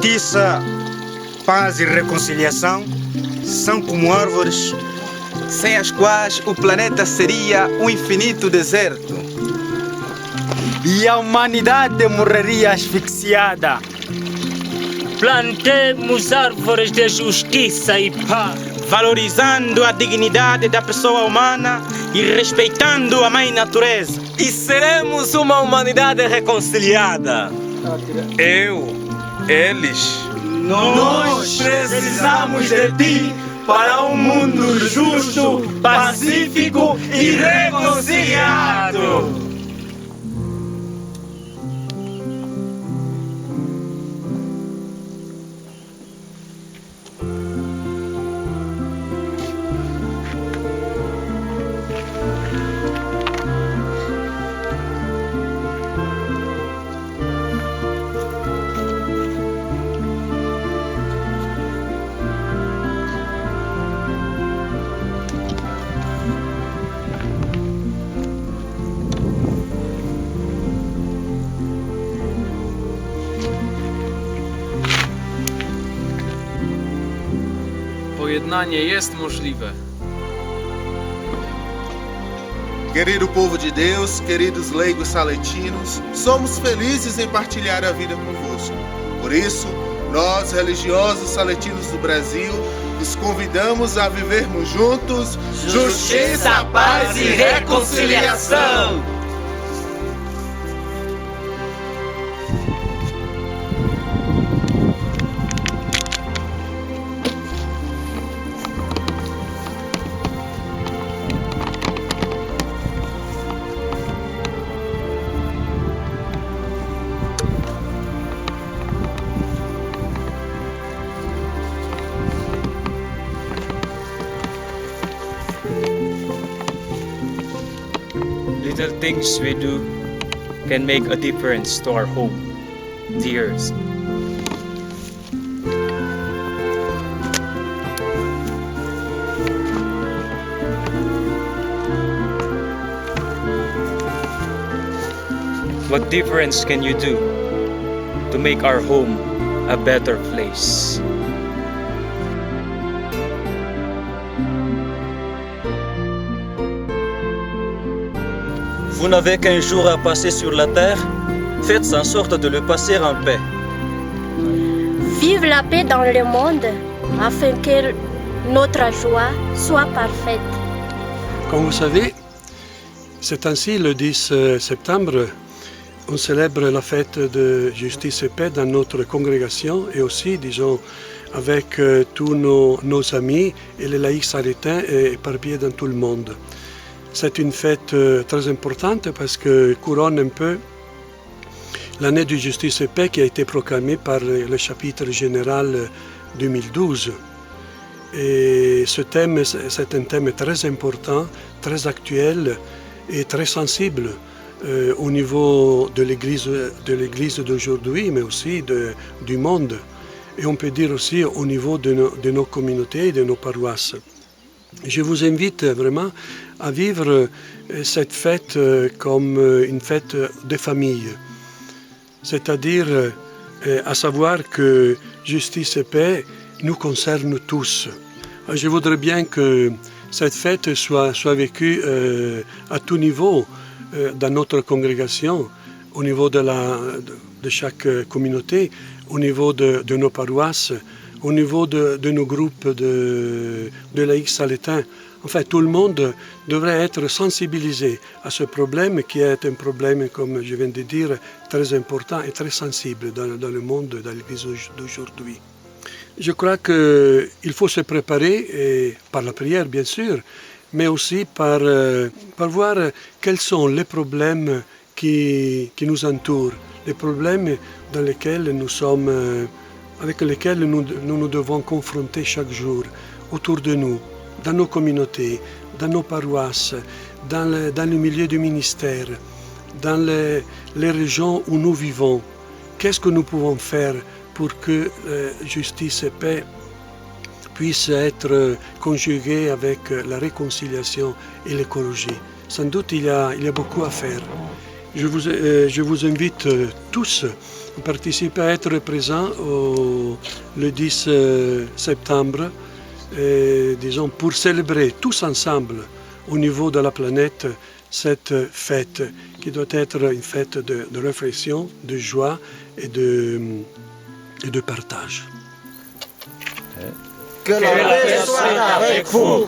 justiça, paz e reconciliação são como árvores sem as quais o planeta seria um infinito deserto. E a humanidade morreria asfixiada. Plantemos árvores de justiça e paz, valorizando a dignidade da pessoa humana e respeitando a mãe natureza. E seremos uma humanidade reconciliada. Eu, eles. Nós precisamos de ti para um mundo justo, pacífico e reconciliado. Pojednanie jest możliwe. Querido povo de Deus, queridos leigos saletinos, somos felizes em partilhar a vida convosco. Por isso, nós, religiosos saletinos do Brasil, os convidamos a vivermos juntos justiça, paz e reconciliação. Little things we do can make a difference to our home, the earth. What difference can you do to make our home a better place? Vous n'avez qu'un jour à passer sur la terre, faites en sorte de le passer en paix. Vive la paix dans le monde afin que notre joie soit parfaite. Comme vous savez, c'est ainsi le 10 septembre, on célèbre la fête de justice et paix dans notre congrégation et aussi, disons, avec tous nos amis et les laïcs salétains éparpillés dans tout le monde. C'est une fête très importante parce que couronne un peu l'année de justice et paix qui a été proclamée par le chapitre général 2012. Et ce thème, c'est un thème très important, très actuel et très sensible au niveau de l'Église d'aujourd'hui, mais aussi du monde. Et on peut dire aussi au niveau de nos communautés et de nos paroisses. Je vous invite vraiment à vivre cette fête comme une fête de famille. C'est-à-dire à savoir que justice et paix nous concernent tous. Je voudrais bien que cette fête soit vécue à tout niveau dans notre congrégation, au niveau de chaque communauté, au niveau de nos paroisses, au niveau de nos groupes de laïcs salétains. Enfin, tout le monde devrait être sensibilisé à ce problème qui est un problème, comme je viens de dire, très important et très sensible dans le monde, dans l'Église d'aujourd'hui. Je crois qu'il faut se préparer, et par la prière bien sûr, mais aussi par voir quels sont les problèmes qui nous entourent, les problèmes dans lesquels nous sommes, avec lesquels nous devons confronter chaque jour, autour de nous, dans nos communautés, dans nos paroisses, dans le milieu du ministère, dans les régions où nous vivons. Qu'est-ce que nous pouvons faire pour que justice et paix puissent être conjuguées avec la réconciliation et l'écologie? Sans doute il y a beaucoup à faire. Je vous invite tous on participe à être présent le 10 septembre, disons, pour célébrer tous ensemble au niveau de la planète cette fête qui doit être une fête de réflexion, de joie et de partage. Que la paix soit avec vous.